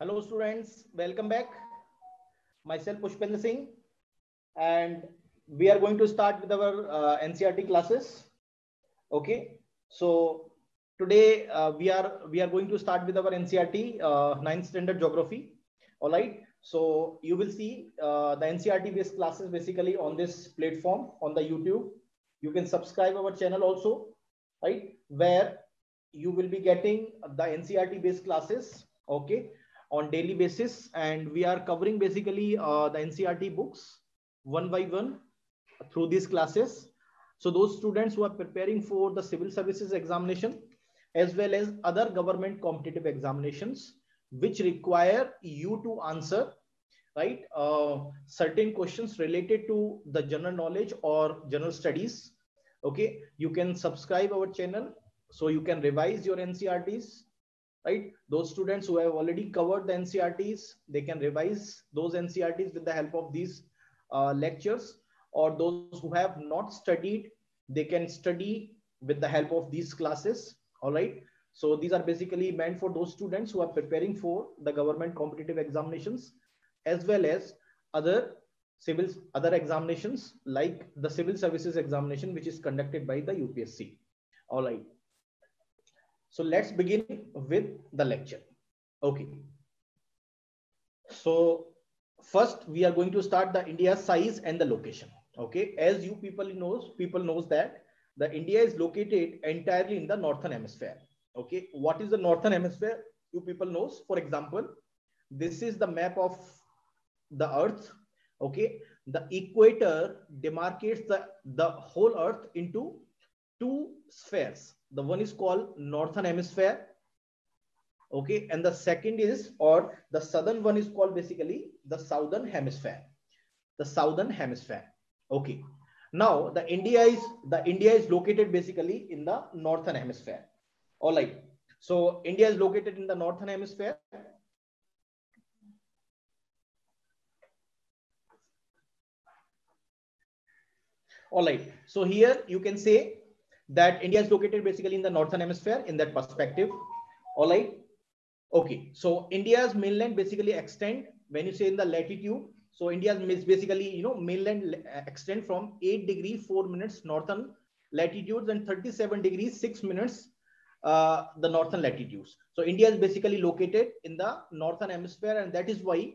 Hello students, welcome back. Myself Pushpendra Singh, and we are going to start with our NCERT classes. Okay, so today we are going to start with our NCERT 9th standard geography. All right, so you will see the NCERT based classes basically on this platform on the YouTube. You can subscribe our channel also, right, where you will be getting the NCERT based classes, okay, on daily basis, and we are covering basically the NCERT books one by one through these classes. So those students who are preparing for the civil services examination as well as other government competitive examinations which require you to answer, right, certain questions related to the general knowledge or general studies. Okay, you can subscribe our channel so you can revise your NCERTs, right? Those students who have already covered the NCERTs, they can revise those NCERTs with the help of these lectures, or those who have not studied, they can study with the help of these classes. All right, so these are basically meant for those students who are preparing for the government competitive examinations as well as other other examinations like the civil services examination which is conducted by the UPSC. All right, so let's begin with the lecture. Okay, so first we are going to start the India size and the location. Okay, as you people knows that the India is located entirely in the northern hemisphere. Okay, what is the northern hemisphere? You people knows. For example, this is the map of the earth. Okay, the equator demarcates the whole earth into two spheres. The one is called northern hemisphere, okay, and the second is, or the southern one is called basically the southern hemisphere. The southern hemisphere. Okay, now the India is located basically in the northern hemisphere. All right, so India is located in the northern hemisphere. All right, so here you can say that India is located basically in the northern hemisphere in that perspective. All right, okay, so India's mainland basically extend, when you say in the latitude, so India's basically, mainland extend from 8 degrees 4 minutes northern latitudes and 37 degrees 6 minutes the northern latitudes. So India is basically located in the northern hemisphere, and that is why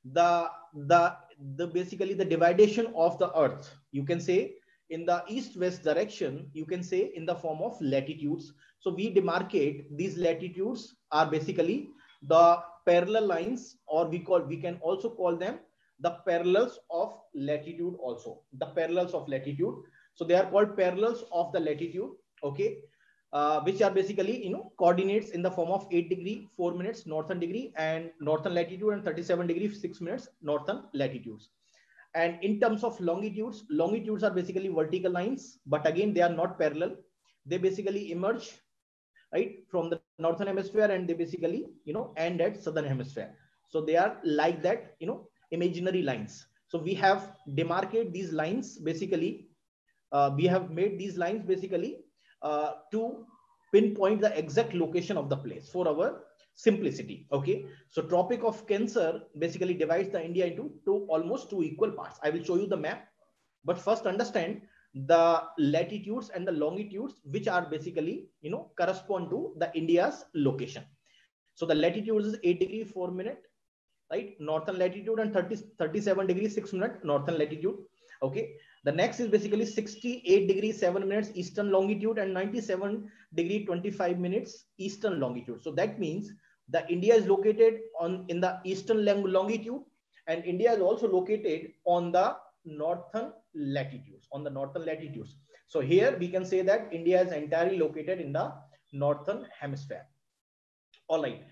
the the the basically the dividation of the earth, you can say, in the east west direction, you can say in the form of latitudes. So we demarcate these latitudes are basically the parallel lines, or we can also call them the parallels of latitude, also the parallels of latitude. So they are called parallels of the latitude. Okay, which are basically, coordinates in the form of 8 degree 4 minutes northern degree and northern latitude, and 37 degree 6 minutes northern latitudes. And in terms of longitudes are basically vertical lines, but again they are not parallel. They basically emerge, right, from the northern hemisphere, and they basically, end at southern hemisphere. So they are like that, imaginary lines. So we have demarcated these lines basically, we have made these lines basically to pinpoint the exact location of the place for our simplicity. Okay, so Tropic of Cancer basically divides the India into almost two equal parts. I will show you the map, but first understand the latitudes and the longitudes, which are basically, correspond to the India's location. So the latitudes is 8 degree 4 minute, right, northern latitude, and 37 degrees 6 minute northern latitude. Okay, the next is basically 68 degrees 7 minutes eastern longitude and 97 degree 25 minutes eastern longitude. So that means the India is located on in the eastern longitude, and India is also located on the northern latitudes. So here we can say that India is entirely located in the northern hemisphere. All right,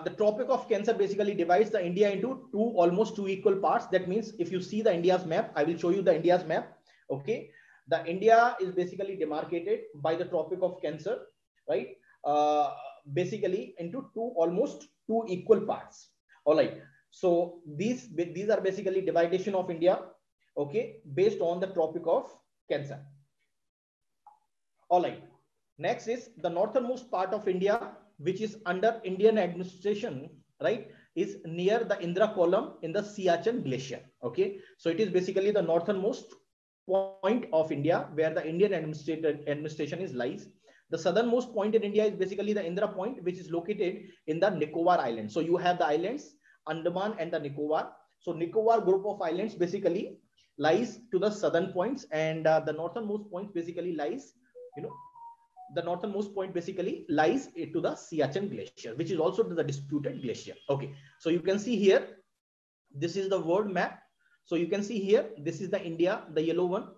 the Tropic of Cancer basically divides the India into almost two equal parts. That means if you see the India's map, I will show you the India's map. Okay, the India is basically demarcated by the Tropic of Cancer, right? Basically into almost two equal parts. All right, so these are basically dividation of India, okay, based on the Tropic of Cancer. All right, next is the northernmost part of India, which is under Indian administration, right, is near the Indra column in the Siachen Glacier. Okay, so it is basically the northernmost point of India where the Indian administration is lies. The southernmost point in India is basically the Indra point, which is located in the Nicobar Islands. So you have the islands Andaman and the Nicobar. So Nicobar group of islands basically lies to the southern points, and the northernmost point basically lies, you know, the northernmost point basically lies to the Siachen Glacier, which is also the disputed glacier. Okay, so you can see here, this is the world map. So you can see here, this is the India, the yellow one.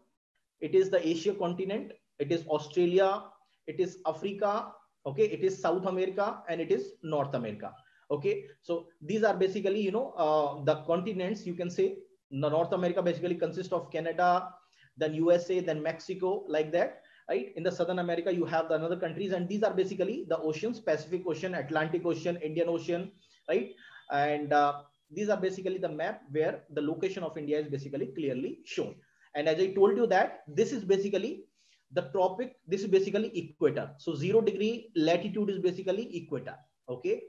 It is the Asia continent. It is Australia. It is Africa. Okay, it is South America, and it is North America. Okay, so these are basically, you know, the continents. You can say North America basically consists of Canada, then USA, then Mexico, like that. Right, in the Southern America you have the another countries, and these are basically the oceans: Pacific Ocean, Atlantic Ocean, Indian Ocean, right? And these are basically the map where the location of India is basically clearly shown. And as I told you that this is basically the tropic, this is basically equator. So 0° latitude is basically equator. Okay,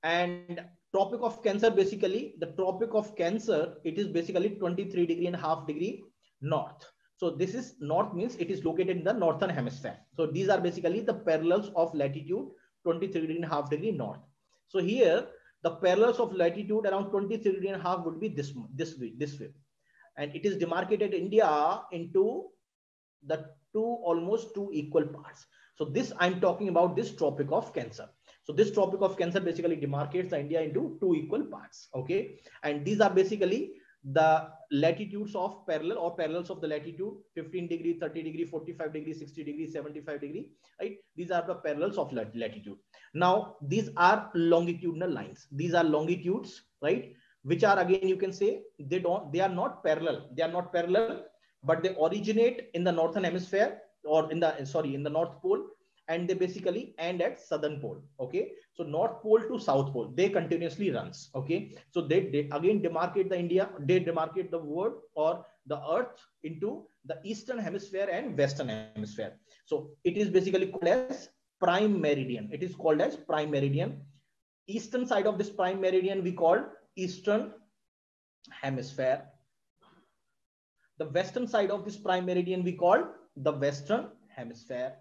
and Tropic of Cancer, basically the Tropic of Cancer, it is basically 23.5° north. So this is north, means it is located in the northern hemisphere. So these are basically the parallels of latitude 23.5° north. So here the parallels of latitude around 23.5 would be this way, and it is demarcated India into the almost two equal parts. So this I'm talking about this Tropic of Cancer. So this Tropic of Cancer basically demarcates the India into two equal parts. Okay, and these are basically the latitudes of parallels of the latitude: 15°, 30°, 45°, 60°, 75°. Right, these are the parallels of latitude. Now these are longitudinal lines. These are longitudes, right, which are, again, you can say they are not parallel. They are not parallel, but they originate in the northern hemisphere, or in the North Pole, and they basically end at southern pole. Okay, so North Pole to South Pole, they continuously runs. Okay, so they again demarcate the India, they demarcate the world or the earth into the eastern hemisphere and western hemisphere. So it is basically called as prime meridian. It is called as prime meridian. Eastern side of this prime meridian we call eastern hemisphere. The western side of this prime meridian we call the western hemisphere.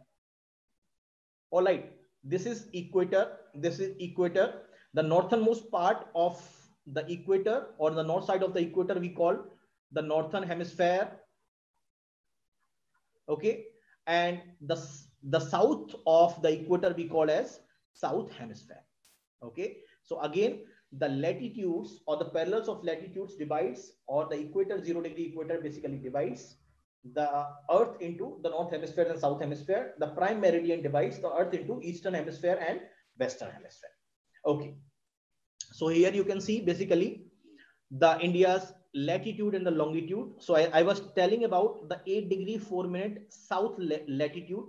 All right, this is equator. This is equator. The northernmost part of the equator, or the north side of the equator, we call the northern hemisphere. Okay, and the south of the equator we call as south hemisphere. Okay, so again, the latitudes or the parallels of latitudes divides, or the equator, 0° equator basically divides the earth into the north hemisphere and south hemisphere. The prime meridian divides the earth into eastern hemisphere and western hemisphere. Okay, so here you can see basically the India's latitude and the longitude. So I was telling about the 8°4' south latitude,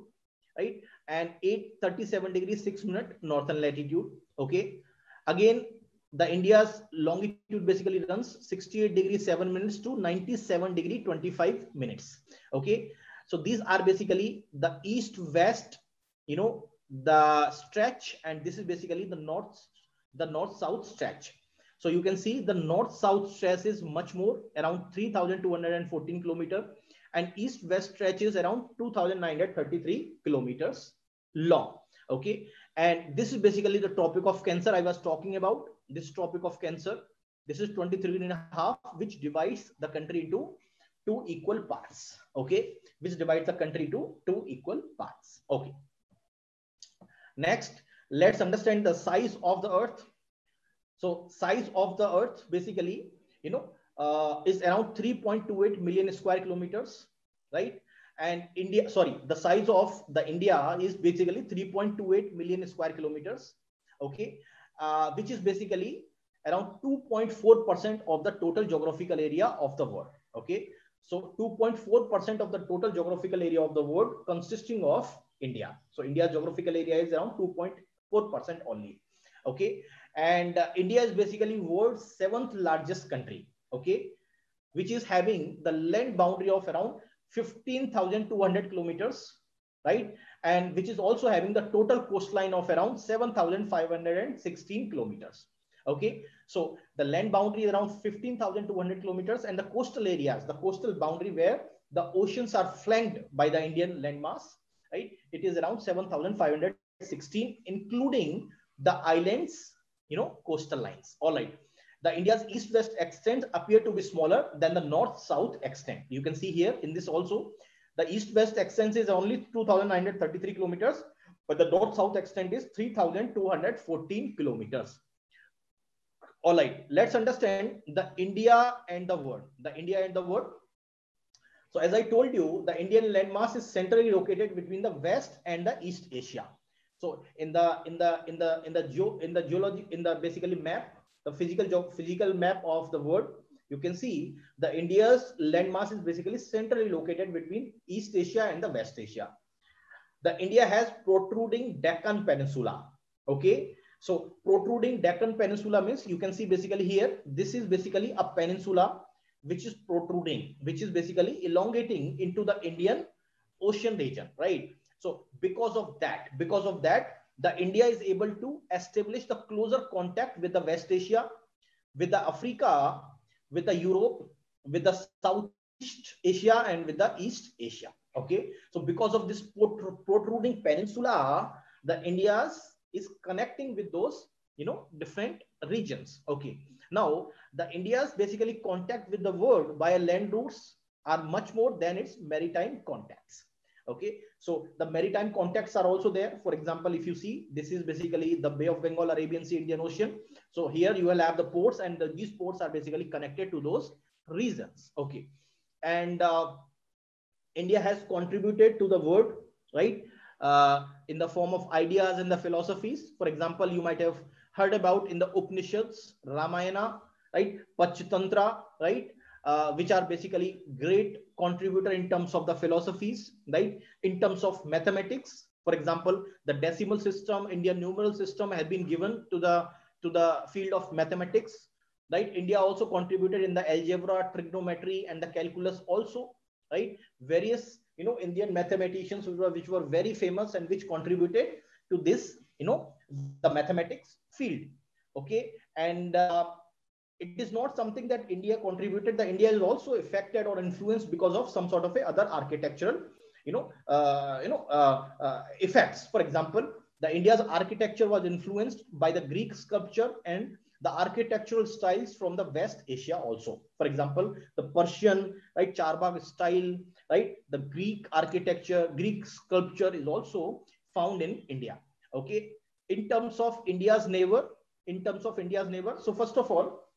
right, and 8:37°6' northern latitude. Okay, again, the India's longitude basically runs 68°7' to 97°25'. Okay, so these are basically the east-west, you know, the stretch, and this is basically the north-south stretch. So you can see the north-south stretch is much more, around 3,214 kilometers, and east-west stretch is around 2,933 kilometers long. Okay, and this is basically the Tropic of Cancer I was talking about. This Tropic of Cancer, this is 23.5, which divides the country into two equal parts. Okay, which divides the country into two equal parts. Okay, next, let's understand the size of the earth. So size of the earth basically, you know, is around 3.28 million square kilometers, right? And the size of the India is basically 3.28 million square kilometers. Okay, which is basically around 2.4% of the total geographical area of the world. Okay, so 2.4% of the total geographical area of the world consisting of India. So India's geographical area is around 2.4% only. Okay, and India is basically world's 7th largest country. Okay, which is having the land boundary of around 15,200 kilometers, right? And which is also having the total coastline of around 7,516 kilometers. Okay, so the land boundary is around 15,200 kilometers, and the coastal areas, the coastal boundary where the oceans are flanked by the Indian landmass, right? It is around 7,516, including the islands, coastal lines. All right. The India's east-west extent appear to be smaller than the north-south extent. You can see here in this also, the east-west extent is only 2,933 kilometers, but the north-south extent is 3,214 kilometers. All right, let's understand the India and the world. The India and the world. So as I told you, the Indian landmass is centrally located between the West and the East Asia. So in the geology, in the basically map, the physical map of the world, you can see the India's landmass is basically centrally located between East Asia and the West Asia. The India has protruding Deccan Peninsula. Okay, so protruding Deccan Peninsula means, you can see basically here, this is basically a peninsula which is protruding, which is basically elongating into the Indian Ocean region, right? So because of that, the India is able to establish the closer contact with the West Asia, with the Africa, with the Europe, with the Southeast Asia, and with the East Asia. Okay, so because of this protruding peninsula, the India is connecting with those, different regions. Okay, now the India's basically contact with the world via land routes are much more than its maritime contacts. Okay, so the maritime contacts are also there. For example, if you see, this is basically the Bay of Bengal, Arabian Sea, Indian Ocean. So here you will have the ports, and these ports are basically connected to those regions. Okay, and India has contributed to the world, right, in the form of ideas and the philosophies. For example, you might have heard about in the Upanishads, Ramayana, right, Panchatantra, right, which are basically great contributor in terms of the philosophies, right, in terms of mathematics. For example, the decimal system, Indian numeral system has been given to the field of mathematics, right? India also contributed in the algebra, trigonometry, and the calculus also, right? Various, Indian mathematicians which were very famous and which contributed to this, the mathematics field. Okay, and it is not something that India contributed. The India is also affected or influenced because of some sort of other architectural, effects. For example, the India's architecture was influenced by the Greek sculpture and the architectural styles from the West Asia also. For example, the Persian, right, Charbagh style, right, the Greek architecture, Greek sculpture is also found in India. Okay, in terms of India's neighbor, so first of all,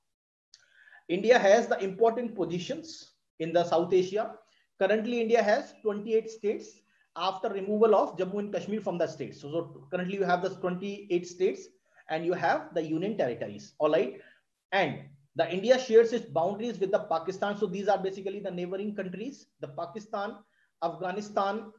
India has the important positions in the South Asia. Currently, India has 28 states after removal of Jammu and Kashmir from the states. So currently you have the 28 states and you have the union territories. All right. And the India shares its boundaries with the Pakistan. So these are basically the neighboring countries, the Pakistan, Afghanistan,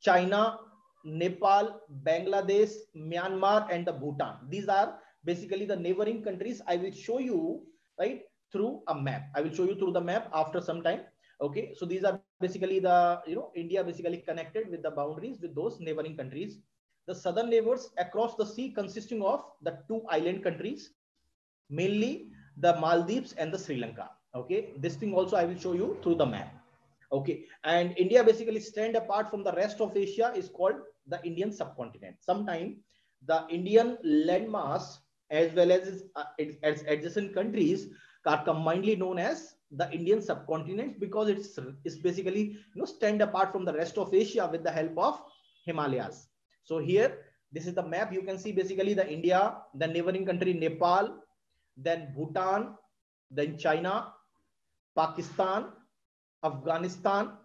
China, Nepal, Bangladesh, Myanmar, and the Bhutan. These are basically the neighboring countries. I will show you, right, through a map. I will show you through the map after some time. Okay, so these are basically the, India basically connected with the boundaries with those neighboring countries. The southern neighbors across the sea consisting of the 2 island countries, mainly the Maldives and the Sri Lanka. Okay, this thing also I will show you through the map. Okay, and India basically stand apart from the rest of Asia is called the Indian subcontinent. Sometime the Indian landmass as well as its adjacent countries are combinedly known as the Indian subcontinent because it's basically, stand apart from the rest of Asia with the help of Himalayas. So here, this is the map. You can see basically the India, the neighboring country Nepal, then Bhutan, then China, Pakistan, Afghanistan.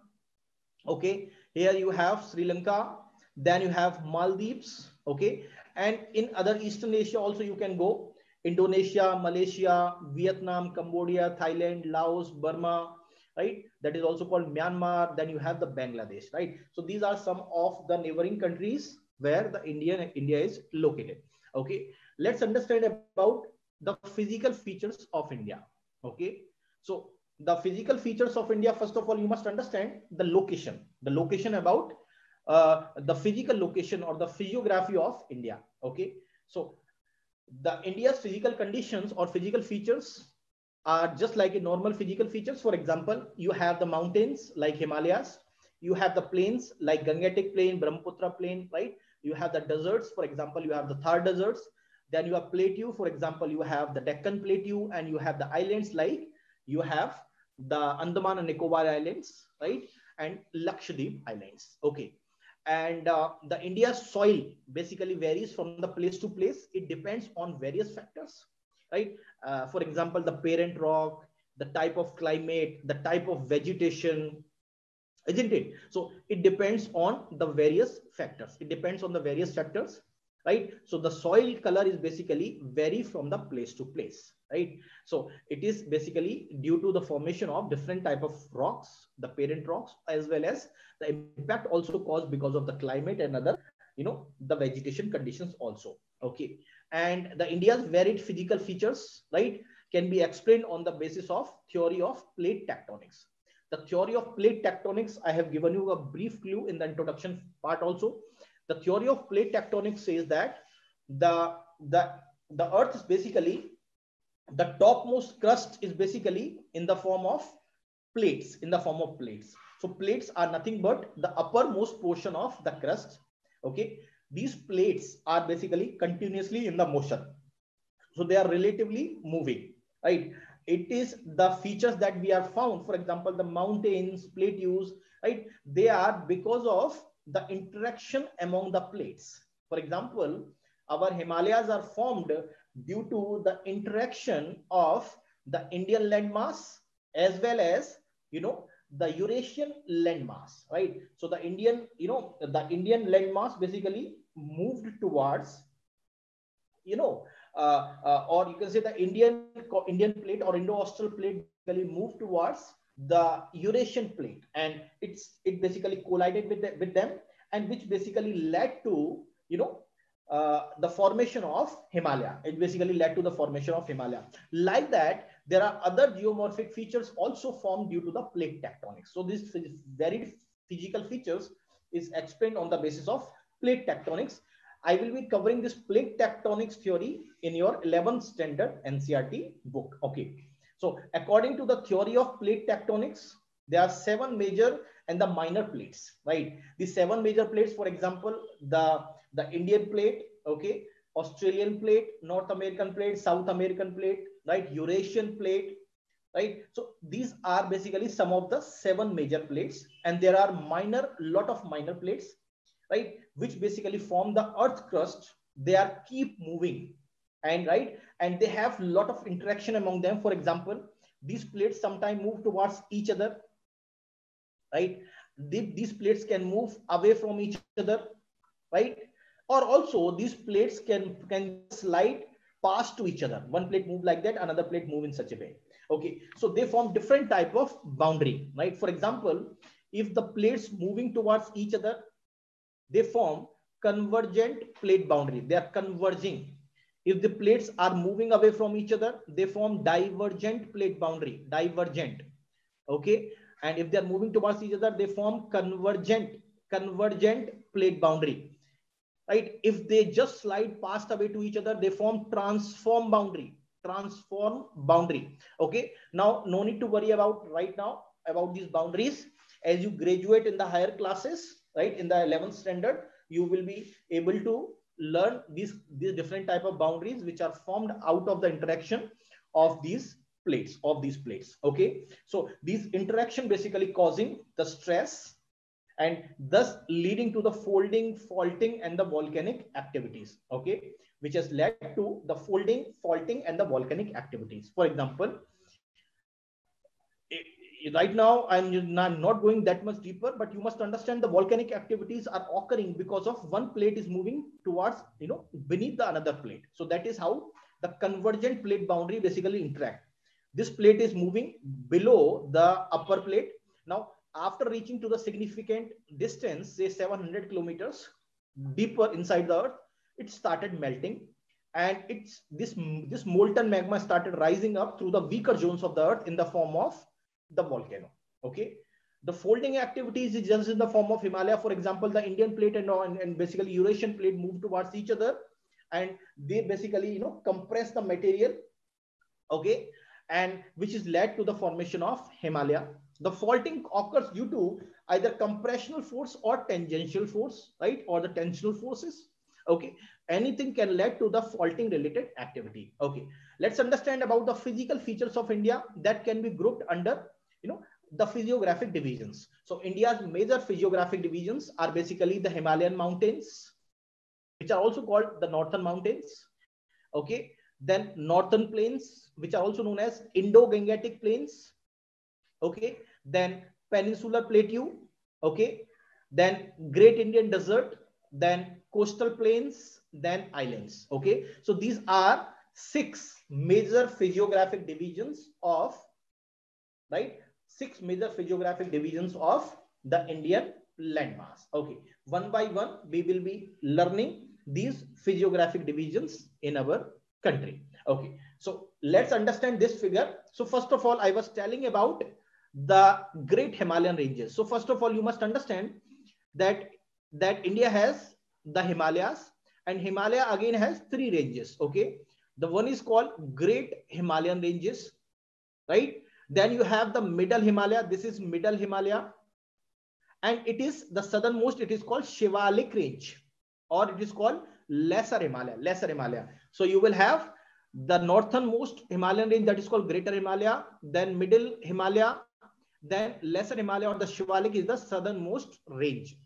Okay, here you have Sri Lanka, then you have Maldives. Okay, and in other Eastern Asia also you can go. Indonesia, Malaysia, Vietnam, Cambodia, Thailand, Laos, Burma, right? That is also called Myanmar. Then you have the Bangladesh, right? So these are some of the neighboring countries where the India is located. Okay, let's understand about the physical features of India. Okay, so the physical features of India, first of all, you must understand the location about the physical location or the physiography of India. Okay, so the India's physical conditions or physical features are just like a normal physical features. For example, you have the mountains like Himalayas, you have the plains like Gangetic Plain, Brahmaputra Plain, right? You have the deserts, for example, you have the Thar deserts. Then you have plateau, for example, you have the Deccan Plateau, and you have the islands like you have the Andaman and Nicobar Islands, right? And Lakshadweep Islands. Okay. And the India's soil basically varies from the place to place. It depends on various factors, right? For example, the parent rock, the type of climate, the type of vegetation, isn't it? So it depends on the various factors. It depends on the various factors, right? So the soil color is basically vary from the place to place, right? So it is basically due to the formation of different type of rocks, the parent rocks, as well as the impact also caused because of the climate and other, the vegetation conditions also. Okay. And the India's varied physical features, right, can be explained on the basis of theory of plate tectonics. The theory of plate tectonics, I have given you a brief clue in the introduction part also. The theory of plate tectonics says that the earth is basically, the topmost crust is basically in the form of plates, So plates are nothing but the uppermost portion of the crust. Okay. These plates are basically continuously in the motion. So they are relatively moving, right? It is the features that we have found, for example, the mountains, plateaus, right? They are because of the interaction among the plates. For example, our Himalayas are formed due to the interaction of the Indian landmass as well as, the Eurasian landmass, right? So the Indian landmass basically moved towards, or you can say the Indian plate or Indo-Austral plate basically moved towards the Eurasian plate, and it basically collided with them, and which basically led to, the formation of Himalaya. It basically led to the formation of Himalaya. Like that, there are other geomorphic features also formed due to the plate tectonics. So this very physical features is explained on the basis of plate tectonics. I will be covering this plate tectonics theory in your 11th standard NCERT book. Okay. So according to the theory of plate tectonics, there are 7 major and the minor plates, right? The 7 major plates, for example, the Indian plate, okay, Australian plate, North American plate, South American plate, right? Eurasian plate, right? So these are basically some of the 7 major plates, and there are lot of minor plates, right, which basically form the earth crust. They are keep moving, and right, and they have a lot of interaction among them. For example, these plates sometimes move towards each other, right? These plates can move away from each other, right? Or also these plates can slide past to each other. One plate move like that, another plate move in such a way. Okay, so they form different type of boundary, right? For example, if the plates moving towards each other, they form convergent plate boundary. They are converging. If the plates are moving away from each other, they form divergent plate boundary. Divergent. Okay. And if they are moving towards each other, they form convergent plate boundary. Right. If they just slide past away to each other, they form transform boundary. Transform boundary. Okay. Now, no need to worry about right now about these boundaries. As you graduate in the higher classes, right, in the 11th standard, you will be able to learn these different type of boundaries which are formed out of the interaction of these plates. Okay, so these interaction basically causing the stress and thus leading to the folding, faulting, and the volcanic activities. Okay, which has led to the folding, faulting, and the volcanic activities. For example, right now I'm not going that much deeper, but you must understand the volcanic activities are occurring because of one plate is moving towards, beneath the another plate. So that is how the convergent plate boundary basically interact. This plate is moving below the upper plate. Now, after reaching to the significant distance, say 700 kilometers deeper inside the earth, it started melting, and this molten magma started rising up through the weaker zones of the earth in the form of the volcano. Okay, the folding activities is just in the form of Himalaya. For example, the Indian plate and basically Eurasian plate move towards each other, and they basically, you know, compress the material, okay, and which is led to the formation of Himalaya. The faulting occurs due to either compressional force or tangential force, right, or the tensional forces, okay. Anything can lead to the faulting related activity, okay. Let's understand about the physical features of India that can be grouped under, you know, the physiographic divisions. So India's major physiographic divisions are basically the Himalayan mountains, which are also called the northern mountains, okay. Then northern plains, which are also known as Indo-Gangetic plains, okay. Then peninsular plateau, okay. Then Great Indian Desert, then coastal plains, then islands, okay. So these are 6 major physiographic divisions of, right, 6 major physiographic divisions of the Indian landmass, okay. One by one we will be learning these physiographic divisions in our country, okay. So let's understand this figure. So first of all, I was telling about the great Himalayan ranges. So first of all, you must understand that India has the Himalayas, and Himalaya again has 3 ranges, okay. The one is called Great Himalayan ranges, right. Then you have the middle Himalaya. This is middle Himalaya, and it is the southernmost. It is called Shivalik range, or it is called lesser Himalaya. Lesser Himalaya. So you will have the northernmost Himalayan range, that is called Greater Himalaya. Then middle Himalaya. Then lesser Himalaya, or the Shivalik, is the southernmost range.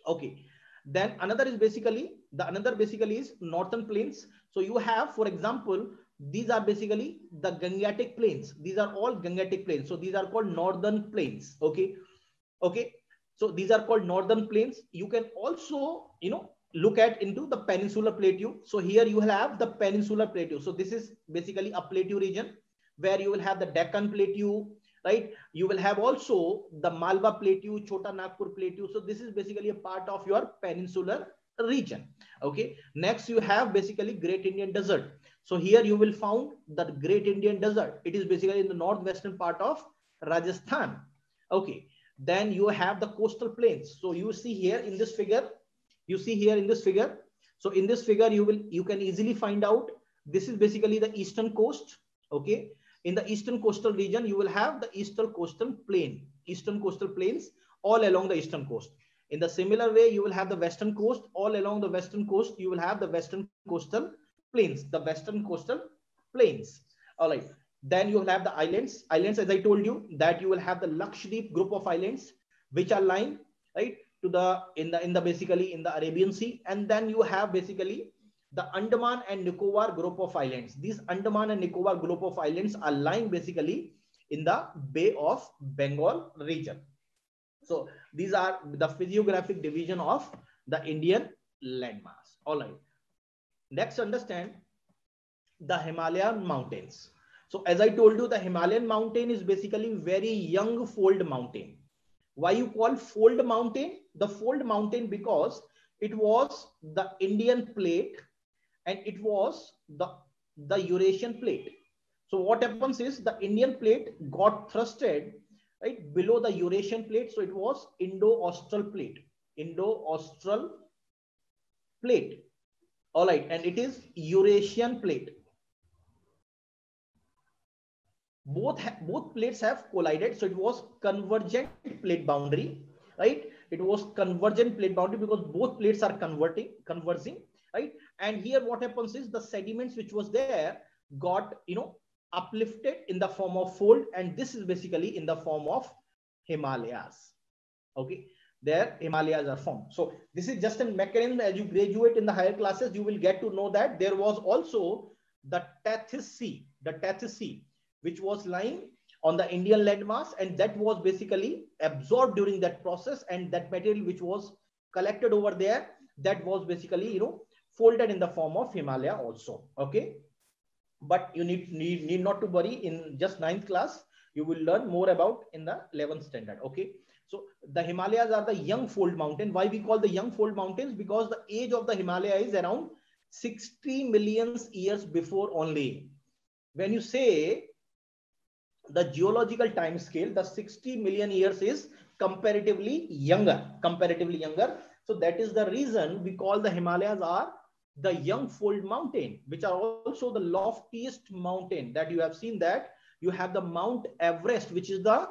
Okay. Then another is basically is northern plains. So you have, for example, these are basically the Gangetic plains. These are all Gangetic plains. So these are called northern plains. Okay. Okay. So these are called northern plains. You can also, you know, look at into the peninsular plateau. So here you will have the peninsular plateau. So this is basically a plateau region where you will have the Deccan plateau, right? You will have also the Malwa plateau, Chota Nagpur plateau. So this is basically a part of your peninsular region. Okay. Next, you have basically Great Indian Desert. So here you will find the Great Indian Desert. It is basically in the northwestern part of Rajasthan. Okay. Then you have the coastal plains. So you see here in this figure, so in this figure, you can easily find out this is basically the eastern coast. Okay. In the eastern coastal region, you will have the eastern coastal plains all along the eastern coast. In the similar way, you will have the western coast. All along the western coast, you will have the western coastal plains, All right. Then you will have the islands. Islands, as I told you, that you will have the Lakshadweep group of islands, which are lying right to the in the basically in the Arabian Sea. And then you have basically the Andaman and Nicobar group of islands. These Andaman and Nicobar group of islands are lying basically in the Bay of Bengal region. So these are the physiographic division of the Indian landmass. All right. Next, understand the Himalayan mountains. So as I told you, the Himalayan mountain is basically very young fold mountain. Why you call fold mountain? The fold mountain because it was the Indian plate and it was the Eurasian plate. So what happens is the Indian plate got thrusted right below the Eurasian plate. So it was Indo-Austral plate. All right. And it is Eurasian plate. Both plates have collided. So it was convergent plate boundary, right? It was convergent plate boundary because both plates are converging, right? And here what happens is the sediments which was there got, uplifted in the form of fold. And this is basically in the form of Himalayas. Okay. There Himalayas are formed. So this is just a mechanism. As you graduate in the higher classes, you will get to know that there was also the Tethys Sea, which was lying on the Indian landmass, and that was basically absorbed during that process. And that material which was collected over there, that was basically, folded in the form of Himalaya also. Okay. But you need not to worry. In just 9th class, you will learn more about in the 11th standard. Okay. So the Himalayas are the young fold mountain. Why we call the young fold mountains? Because the age of the Himalaya is around 60 million years before only. When you say the geological time scale, the 60 million years is comparatively younger. So that is the reason we call the Himalayas are the Jungfrau Mountain, which are also the loftiest mountain that you have seen, that you have the Mount Everest, which is the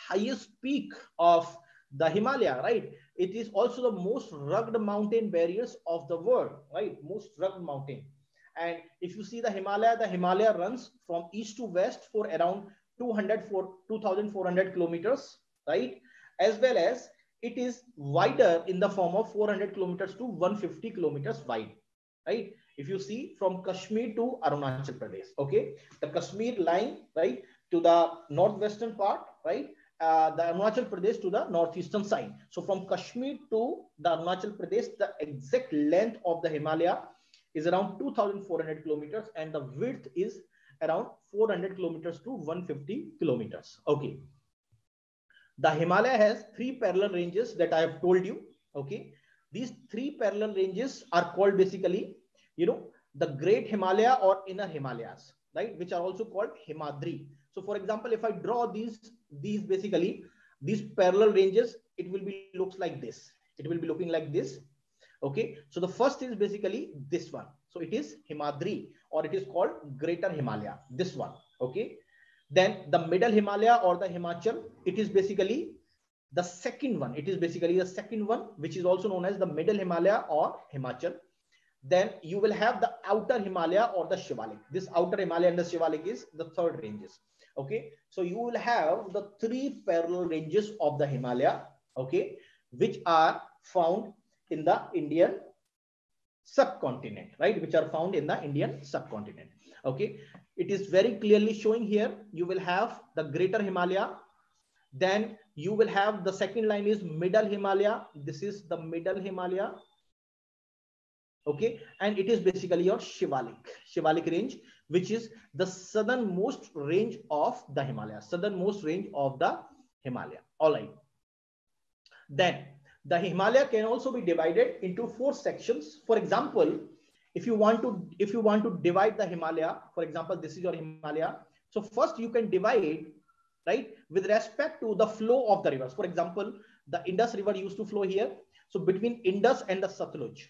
highest peak of the Himalaya, right? It is also the most rugged mountain barriers of the world, right? Most rugged mountain. And if you see the Himalaya runs from east to west for around 2,400 kilometers, right? As well as it is wider in the form of 400 kilometers to 150 kilometers wide, right? If you see from Kashmir to Arunachal Pradesh, okay, the Kashmir line, right, to the northwestern part, right, the Arunachal Pradesh to the northeastern side. So from Kashmir to the Arunachal Pradesh, the exact length of the Himalaya is around 2,400 kilometers, and the width is around 400 kilometers to 150 kilometers. Okay. The Himalaya has three parallel ranges that I have told you. Okay. These three parallel ranges are called basically, the Great Himalaya or Inner Himalayas, right? Which are also called Himadri. So for example, if I draw these basically, these parallel ranges, it will be looks like this. It will be looking like this. Okay. So the first is basically this one. So it is Himadri, or it is called Greater Himalaya. This one. Okay. Then the Middle Himalaya or the Himachal, it is basically the second one. It is basically the second one, which is also known as the Middle Himalaya or Himachal. Then you will have the Outer Himalaya or the Shivalik. This Outer Himalaya and the Shivalik is the third ranges. Okay. So you will have the three parallel ranges of the Himalaya, okay, which are found in the Indian subcontinent, right? Which are found in the Indian subcontinent. Okay. It is very clearly showing here. You will have the Greater Himalaya. Then you will have the second line is Middle Himalaya. This is the Middle Himalaya. Okay. And it is basically your Shivalik range, which is the southernmost range of the Himalaya, All right. Then the Himalaya can also be divided into 4 sections. For example, if you want to divide the Himalaya, for example, this is your Himalaya. So first you can divide, right, with respect to the flow of the rivers. For example, the Indus River used to flow here. So between Indus and the Satluj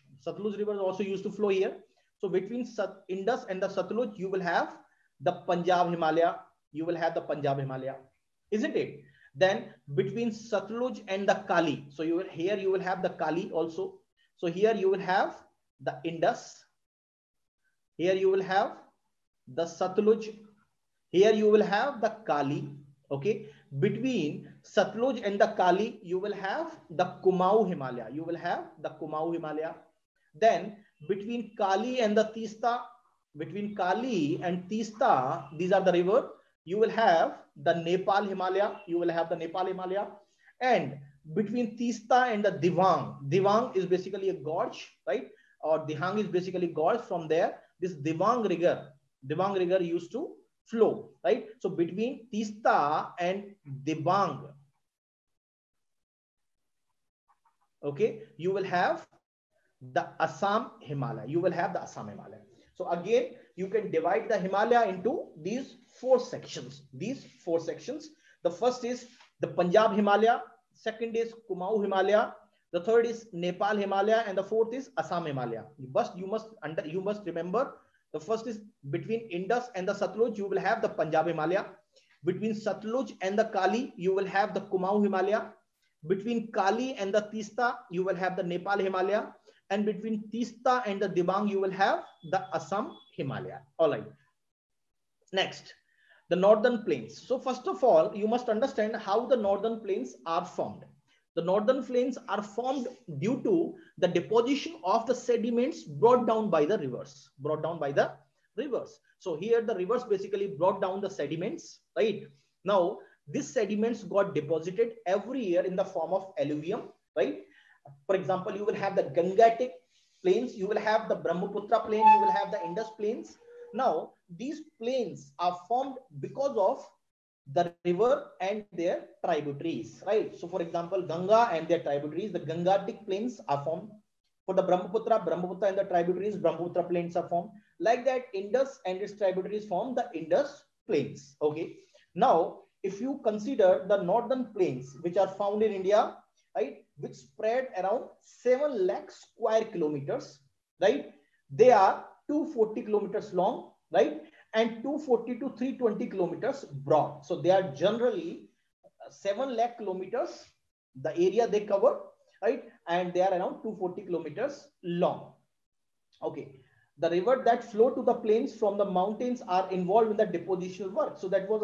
River also used to flow here. So between Indus and the Satluj, you will have the Punjab Himalaya. Isn't it? Then between Satluj and the Kali, so you will have the Kali also. So here you will have the Indus. Here you will have the Satluj. Here you will have the Kali. Okay. Between Satluj and the Kali, you will have the Kumaon Himalaya. Then between Kali and Teesta, these are the river. You will have the Nepal Himalaya. And between Teesta and the Dibang is basically a gorge, right? Or Dihang is basically gorge. From there, this Dibang River used to flow, right? So between Teesta and Dibang, okay, you will have the Assam Himalaya. So again, you can divide the Himalaya into these 4 sections. The first is the Punjab Himalaya. Second is Kumaon Himalaya. The third is Nepal Himalaya, and the fourth is Assam Himalaya. You must remember. The first is between Indus and the Satluj, you will have the Punjab Himalaya. Between Satluj and the Kali, you will have the Kumaon Himalaya. Between Kali and the Teesta, you will have the Nepal Himalaya. And between Teesta and the Dibang, you will have the Assam Himalaya. All right. Next, the northern plains. So first of all, you must understand how the northern plains are formed. The northern plains are formed due to the deposition of the sediments brought down by the rivers. So here the rivers basically brought down the sediments, right? Now, these sediments got deposited every year in the form of alluvium, right? For example, you will have the Gangetic plains, you will have the Brahmaputra plain, you will have the Indus plains. Now, these plains are formed because of the river and their tributaries, right? So for example, Ganga and their tributaries, the Gangetic plains are formed. For the Brahmaputra and the tributaries, Brahmaputra plains are formed. Like that, Indus and its tributaries form the Indus plains. Okay. Now, if you consider the northern plains, which are found in India, right, which spread around 7 lakh square kilometers, right? they are 240 kilometers long, right? And 240 to 320 kilometers broad. So they are generally 7 lakh kilometers, the area they cover, right? And they are around 240 kilometers long. Okay. The river that flow to the plains from the mountains are involved in the depositional work. So that was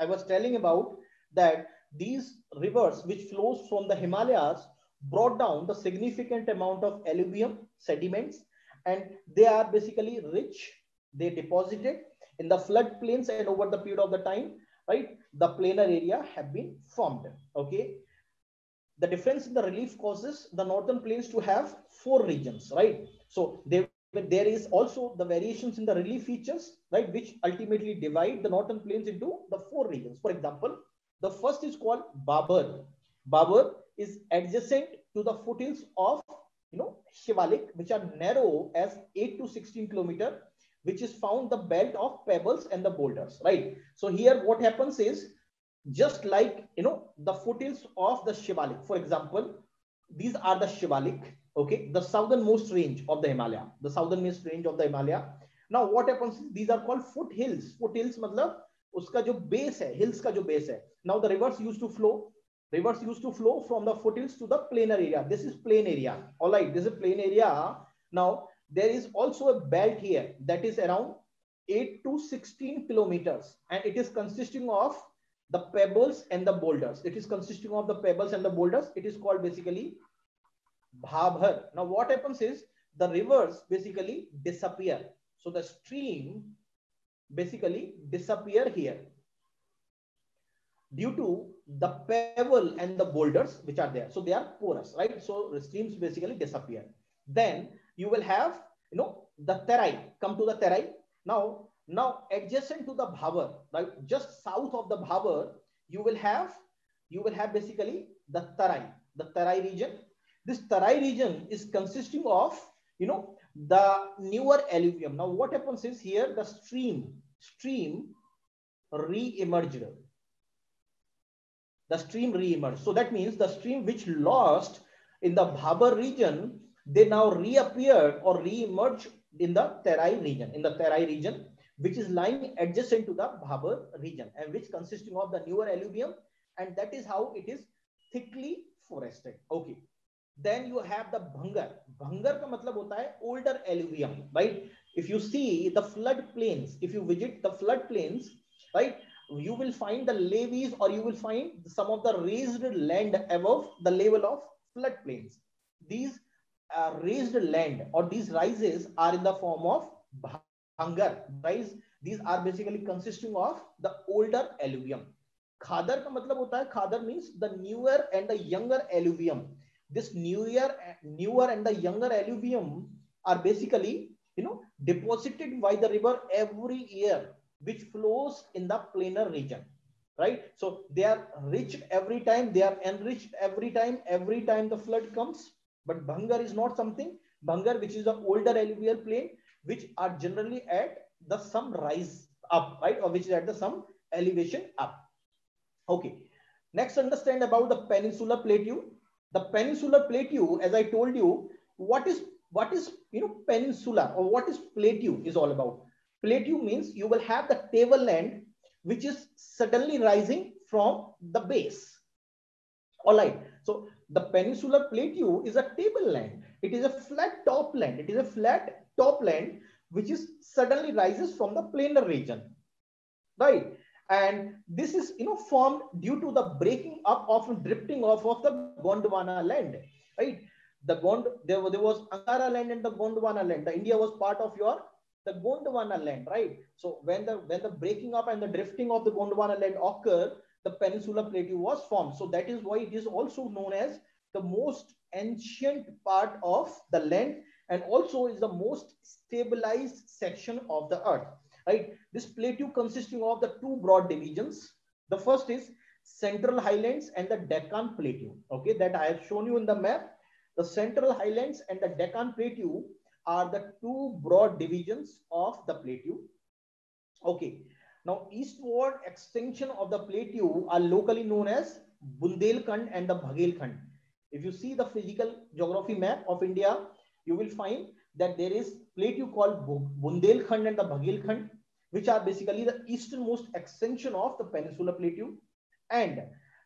I was telling about that these rivers which flows from the Himalayas brought down the significant amount of alluvium sediments, and they are basically rich. They deposited in the floodplains, and over the period of the time, right, the planar area have been formed. Okay. The difference in the relief causes the northern plains to have 4 regions, right? So there is also the variations in the relief features, right, which ultimately divide the northern plains into the 4 regions. For example, the first is called Babar. Babar is adjacent to the foothills of, Shivalik, which are narrow as 8 to 16 kilometer, which is found the belt of pebbles and the boulders, right? So here what happens is, just like the foothills of the Shivalik, for example, these are the Shivalik, okay, the southernmost range of the Himalaya, the southernmost range of the Himalaya. Now what happens, these are called foothills. Foothills मतलब उसका जो base है, hills का जो base है. Now the rivers used to flow from the foothills to the planar area. This is plain area. All right, this is plain area. Now there is also a belt here that is around 8 to 16 kilometers, and it is consisting of the pebbles and the boulders. It is consisting of the pebbles and the boulders. It is called basically Bhabhar. Now what happens is, the rivers basically disappear. So the stream basically disappear here due to the pebble and the boulders which are there. So they are porous, right? So the streams basically disappear. Then you will have, the Terai. Come to the Terai. Now adjacent to the Bhabhar, right, just south of the Bhabhar, you will have basically the Terai region. This Terai region is consisting of, the newer alluvium. Now what happens is, here the stream re-emerged. The stream re-emerged. So that means the stream which lost in the Bhabhar region, they now reappeared or re-emerged in the Terai region, which is lying adjacent to the Bhabhar region, and which consisting of the newer alluvium, and that is how it is thickly forested. Okay. Then you have the Bhangar. Bhangar का मतलब होता है older alluvium, right? If you see the flood plains, if you visit the flood plains, right, you will find the levees, or you will find some of the raised land above the level of flood plains. These raised land or these rises are in the form of Bhangar. These are basically consisting of the older alluvium. Khadar का मतलब होता है, Khadar means the newer and the younger alluvium. This newer and the younger alluvium are basically, deposited by the river every year, which flows in the planar region, right? So they are rich every time, they are enriched every time the flood comes. But Bhangar is not something. Bhangar, which is the older alluvial plain, which are generally at the some rise up, right, or which is at the some elevation up. Okay. Next, understand about the peninsular plateau. The peninsular plateau, as I told you, what is peninsular, or what is plateau is all about. Plateau means you will have the tableland which is suddenly rising from the base. All right. So the peninsular plateau is a tableland. It is a flat topland. It is a flat topland which is suddenly rises from the planar region, right? And this is formed due to the breaking up of drifting off of the Gondwana land, right? There was Angara land and the Gondwana land. The India was part of the Gondwana land, right? So when the breaking up and the drifting of the Gondwana land occurred, the peninsular plateau was formed. So that is why it is also known as the most ancient part of the land, and also is the most stabilized section of the earth, right? This plateau consisting of the 2 broad divisions. The first is Central Highlands and the Deccan Plateau. Okay, that I have shown you in the map. The Central Highlands and the Deccan Plateau are the 2 broad divisions of the plateau. Okay. Now, eastward extension of the plateau are locally known as Bundelkhand and the Bhagelkhand. If you see the physical geography map of India, you will find that there is plateau called Bundelkhand and the Baghelkhand, which are basically the easternmost extension of the peninsular plateau, and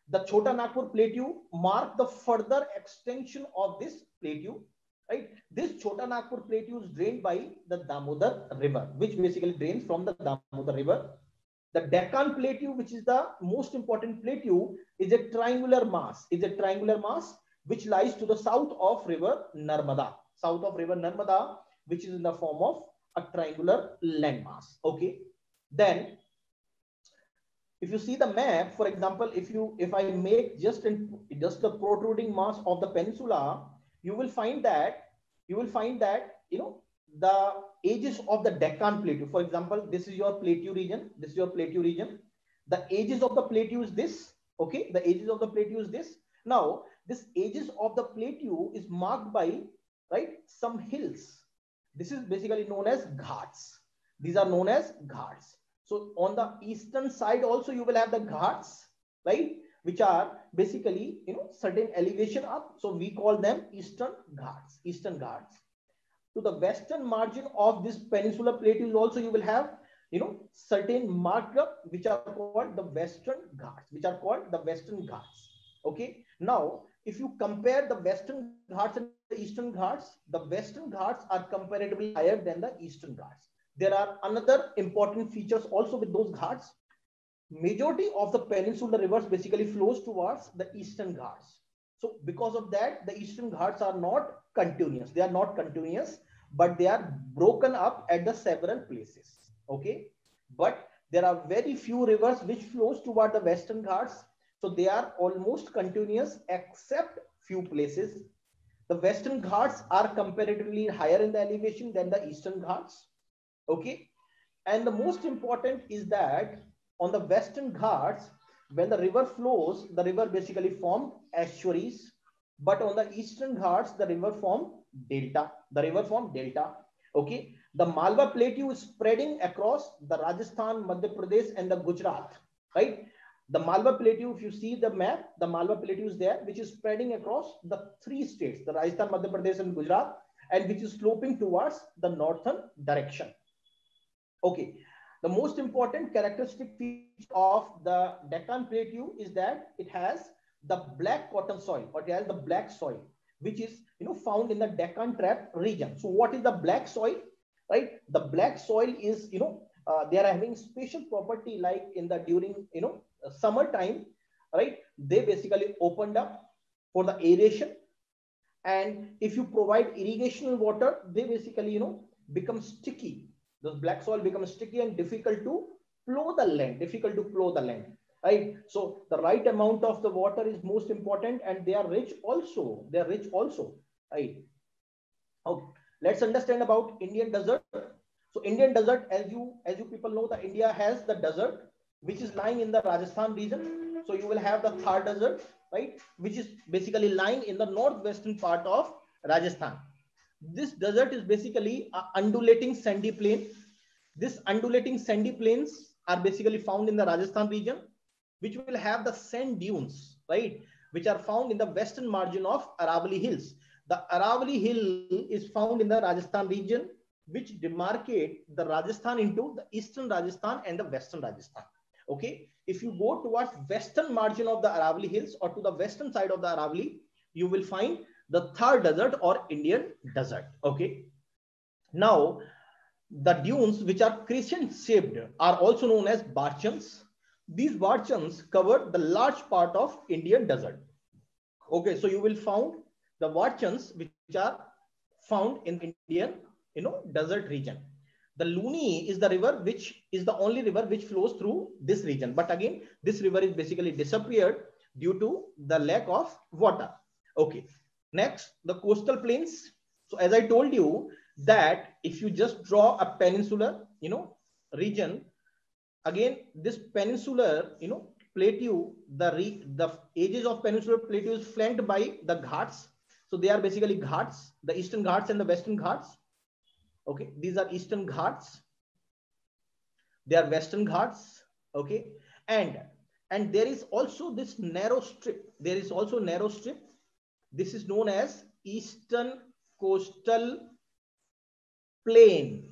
the Chota Nagpur plateau mark the further extension of this plateau. Right, this Chota Nagpur plateau is drained by the Damodar river, which basically drains from the Damodar river. The Deccan plateau, which is the most important plateau, is a triangular mass. Which lies to the south of river Narmada. Which is in the form of a triangular landmass. Okay. Then, if you see the map, for example, if I make just the protruding mass of the peninsula, you will find that the edges of the Deccan plateau. For example, this is your plateau region. The edges of the plateau is this. Okay, the edges of the plateau is this. Now, this edges of the plateau is marked by, right, some hills. This is basically known as ghats. These are known as ghats. So on the eastern side also you will have the ghats, right, which are basically, certain elevation up. So we call them eastern ghats. To the western margin of this peninsular plateau also you will have, certain marked up, which are called the western ghats. Okay. Now, if you compare the western ghats and the eastern ghats, the western ghats are comparatively higher than the eastern ghats. There are another important features also with those ghats. Majority of the peninsular rivers basically flows towards the eastern ghats. So because of that, the eastern ghats are not continuous. They are not continuous, but they are broken up at the several places. Okay. But there are very few rivers which flows toward the western ghats. So they are almost continuous except few places. The western ghats are comparatively higher in the elevation than the eastern ghats. Okay. And the most important is that on the western ghats, when the river flows, the river basically form estuaries. But on the eastern ghats, the river form delta. Okay. The Malwa plateau is spreading across the Rajasthan, Madhya Pradesh, and the Gujarat. Right. The Malwa plateau, if you see the map, the Malwa plateau is there, which is spreading across the three states, the Rajasthan, Madhya Pradesh, and Gujarat, and which is sloping towards the northern direction. Okay. The most important characteristic feature of the Deccan Plateau is that it has the black cotton soil, or it has the black soil, which is found in the Deccan Trap region. So what is the black soil? Right? The black soil is they are having special property, like during summertime, right? They basically opened up for the aeration, and if you provide irrigational water, they basically become sticky. Those black soil becomes sticky and difficult to plow the land. Right. So the right amount of the water is most important, and they are rich also. Right. Okay. Let's understand about Indian desert. So Indian desert, as you people know, the India has the desert which is lying in the Rajasthan region. So you will have the Thar desert, right, which is basically lying in the northwestern part of Rajasthan. This desert is basically an undulating sandy plain. These undulating sandy plains are basically found in the Rajasthan region, which will have the sand dunes, right, which are found in the western margin of Aravalli Hills. The Aravalli Hill is found in the Rajasthan region, which demarcate the Rajasthan into the eastern Rajasthan and the western Rajasthan. Okay. If you go towards western margin of the Aravalli Hills, or to the western side of the Aravalli, you will find the Thar desert or Indian desert. Okay. Now, the dunes, which are crescent shaped, are also known as barchans. These barchans cover the large part of Indian desert. Okay, so you will find the barchans which are found in Indian desert region. The Luni is the river which is the only river which flows through this region. But again, this river is basically disappeared due to the lack of water. Okay. Next, the coastal plains. So as I told you that if you just draw a peninsular, region, again, this peninsular, plateau, the edges of peninsular plateau is flanked by the ghats. So they are basically ghats, the eastern ghats and the western ghats. Okay, these are eastern ghats. They are western ghats. Okay, and there is also this narrow strip. This is known as Eastern Coastal plain.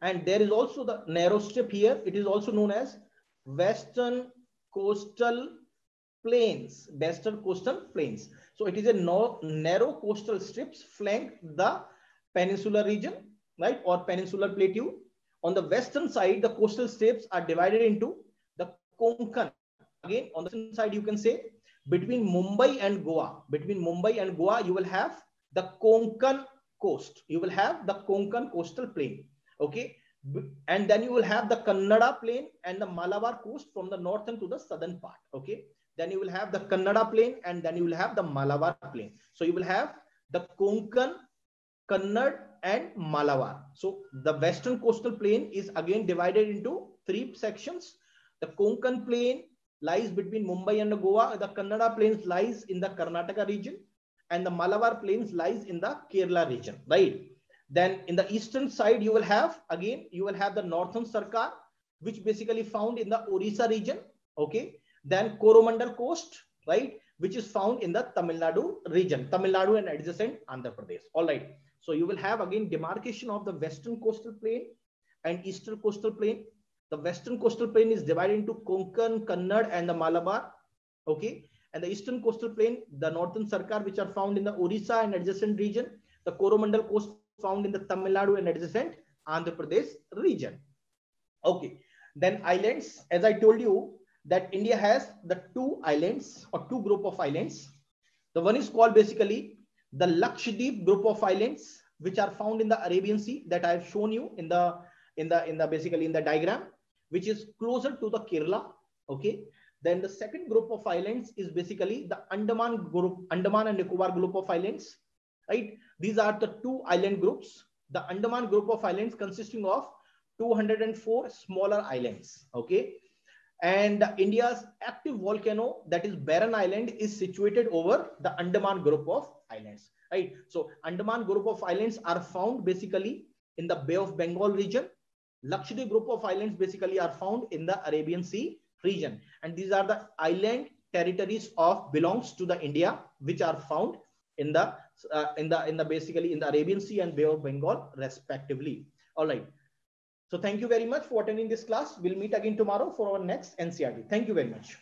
And there is also the narrow strip here. It is also known as western coastal plains. Western coastal plains. So it is a narrow coastal strips flank the peninsular region, right, or peninsular plateau. On the western side, the coastal strips are divided into the Konkan. Again, on the western side, you can say between Mumbai and Goa. Between Mumbai and Goa, you will have the Konkan coast. You will have the Konkan coastal plain. Okay. And then you will have the Kannada plain and the Malabar coast from the northern to the southern part. Okay. Then you will have the Kannada plain and then you will have the Malabar plain. So you will have the Konkan, Kannad and Malabar. So the western coastal plain is again divided into 3 sections. The Konkan plain lies between Mumbai and Goa. The Kannada plains lies in the Karnataka region and the Malabar plains lies in the Kerala region, right? Then in the eastern side, you will have the northern Sarkar, which basically found in the Orissa region. Okay. Then Coromandel coast, right, which is found in the Tamil Nadu region, Tamil Nadu and adjacent Andhra Pradesh. All right. So you will have again demarcation of the western coastal plain and eastern coastal plain. The western coastal plain is divided into Konkan, Kannad and the Malabar. Okay. And the eastern coastal plain, the northern Sarkar, which are found in the Orissa and adjacent region. The Coromandel coast found in the Tamil Nadu and adjacent Andhra Pradesh region. Okay. Then islands, as I told you, that India has the 2 islands or 2 group of islands. The one is called basically the Lakshadweep group of islands, which are found in the Arabian Sea, that I have shown you in the basically in the diagram, which is closer to the Kerala. Okay. Then the second group of islands is basically the Andaman group, Andaman and Nicobar group of islands. Right. These are the 2 island groups. The Andaman group of islands consisting of 204 smaller islands. Okay. And India's active volcano, that is Barren Island, is situated over the Andaman group of islands, right? So Andaman group of islands are found basically in the Bay of Bengal region. Lakshadweep group of islands basically are found in the Arabian Sea region. And these are the island territories of belongs to the India, which are found in the basically in the Arabian Sea and Bay of Bengal respectively. All right. So thank you very much for attending this class. We'll meet again tomorrow for our next NCERT. Thank you very much.